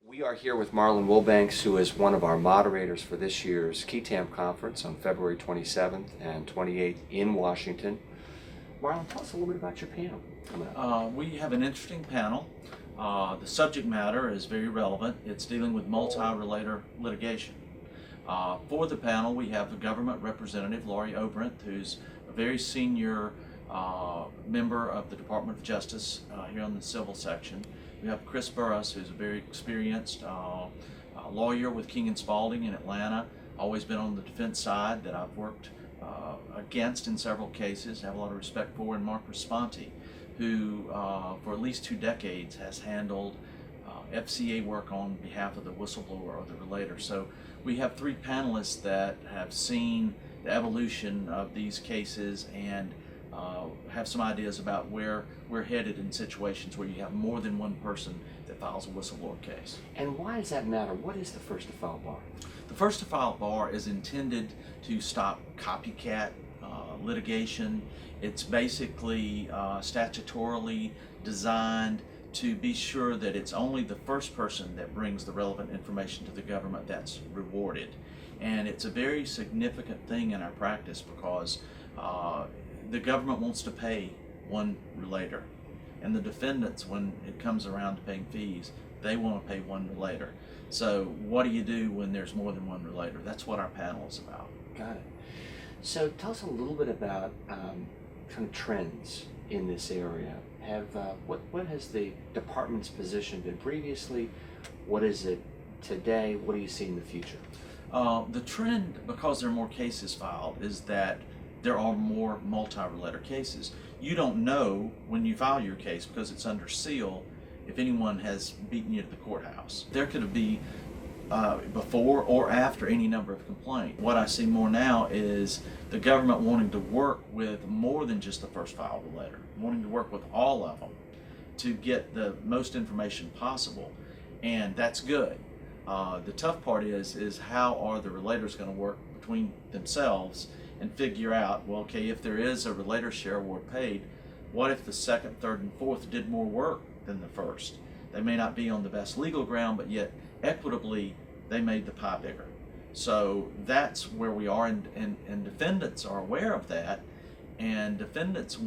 We are here with Marlan Wilbanks, who is one of our moderators for this year's Qui Tam conference on February 27th and 28th in Washington. Marlan, tell us a little bit about your panel coming up. We have an interesting panel. The subject matter is very relevant. It's dealing with multi-relator litigation. For the panel, we have the government representative, Laurie Obrinth, who's a very senior member of the Department of Justice here on the civil section. We have Chris Burris, who's a very experienced lawyer with King & Spalding in Atlanta, always been on the defense side that I've worked against in several cases, have a lot of respect for, and Mark Responti, who for at least 2 decades has handled FCA work on behalf of the whistleblower or the relator. So we have 3 panelists that have seen the evolution of these cases and have some ideas about where we're headed in situations where you have more than one person that files a whistleblower case. And why does that matter? What is the first to file bar? The first to file bar is intended to stop copycat litigation. It's basically statutorily designed to be sure that it's only the first person that brings the relevant information to the government that's rewarded. And it's a very significant thing in our practice because the government wants to pay one relator, and the defendants, when it comes around to paying fees, they want to pay one relator. So what do you do when there's more than one relator? That's what our panel is about. Got it. So tell us a little bit about kind of trends in this area. What has the department's position been previously? What is it today? What do you see in the future? The trend, because there are more cases filed, is that there are more multi-relator cases. You don't know when you file your case, because it's under seal, if anyone has beaten you to the courthouse. There could be before or after any number of complaints. What I see more now is the government wanting to work with more than just the first filed relator, wanting to work with all of them to get the most information possible, and that's good. The tough part is how are the relators going to work between themselves and figure out, well, okay, if there is a relator share award paid, what if the second, third, and fourth did more work than the first? They may not be on the best legal ground, but yet equitably they made the pie bigger. So that's where we are, and defendants are aware of that, and defendants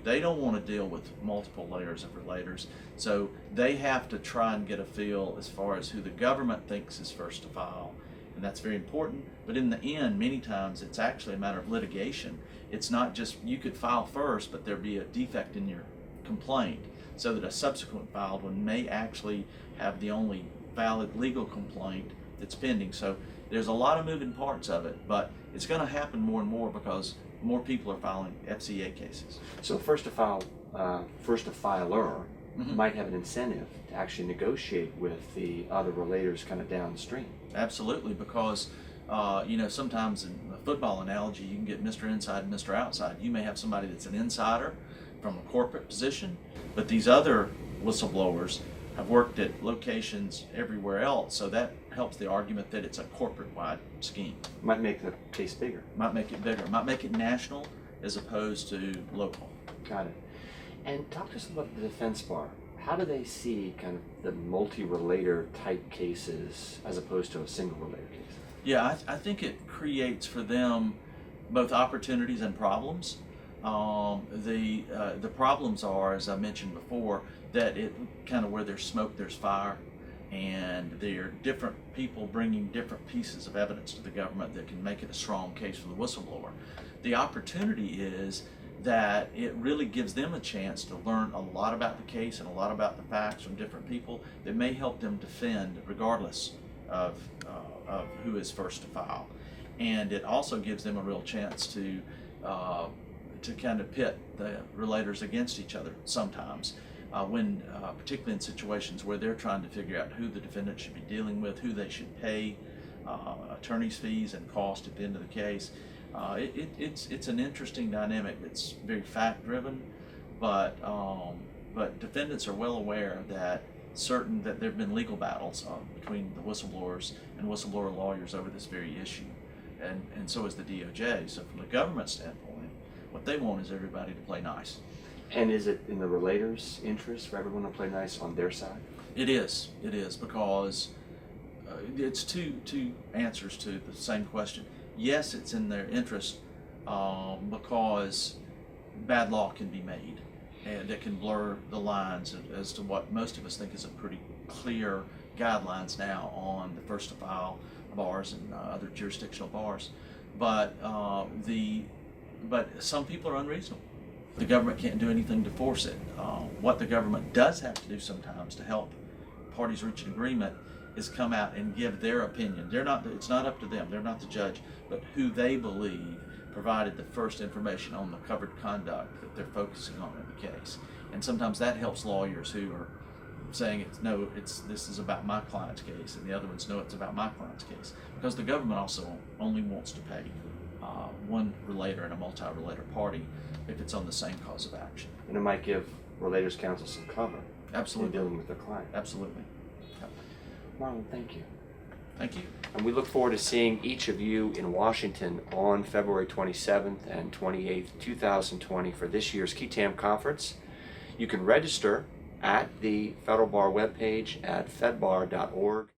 they don't want to deal with multiple layers of relators, so they have to try and get a feel as far as who the government thinks is first to file. And that's very important, but in the end, many times it's actually a matter of litigation. It's not just you could file first, but there'd be a defect in your complaint, so that a subsequent filed one may actually have the only valid legal complaint that's pending. So there's a lot of moving parts of it, but it's going to happen more and more because more people are filing FCA cases. So first to filer might have an incentive to actually negotiate with the other relators kind of downstream. Absolutely, because sometimes in a football analogy, you can get Mr. Inside and Mr. Outside. You may have somebody that's an insider from a corporate position, but these other whistleblowers have worked at locations everywhere else, so that helps the argument that it's a corporate-wide scheme. Might make the case bigger. Might make it bigger. Might make it national as opposed to local. Got it. And talk to us about the defense bar. How do they see kind of the multi-relator type cases as opposed to a single relator case? Yeah, I think it creates for them both opportunities and problems. The problems are, as I mentioned before, that it kind of where there's smoke, there's fire, and there are different people bringing different pieces of evidence to the government that can make it a strong case for the whistleblower. The opportunity is that it really gives them a chance to learn a lot about the case and a lot about the facts from different people that may help them defend regardless of who is first to file. And it also gives them a real chance to kind of pit the relators against each other sometimes, particularly in situations where they're trying to figure out who the defendant should be dealing with, who they should pay attorney's fees and cost at the end of the case. It's an interesting dynamic. It's very fact-driven, but defendants are well aware that there have been legal battles between the whistleblowers and whistleblower lawyers over this very issue, and so is the DOJ. So from the government standpoint, what they want is everybody to play nice. And is it in the relator's interest for everyone to play nice on their side? It is because it's two answers to the same question. Yes, it's in their interest because bad law can be made, and it can blur the lines as to what most of us think is a pretty clear guidelines now on the first to file bars and other jurisdictional bars. But some people are unreasonable. The government can't do anything to force it. What the government does have to do sometimes to help parties reach an agreement is come out and give their opinion. It's not up to them. They're not the judge, but who they believe provided the first information on the covered conduct that they're focusing on in the case. And sometimes that helps lawyers who are saying this is about my client's case, and the other ones know it's about my client's case, because the government also only wants to pay one relator and a multi-relator party if it's on the same cause of action. And it might give Relators Counsel some cover. Absolutely. In dealing with their client. Absolutely. Yep. Marlan, thank you. Thank you. And we look forward to seeing each of you in Washington on February 27th and 28th, 2020 for this year's Qui Tam conference. You can register at the Federal Bar webpage at fedbar.org.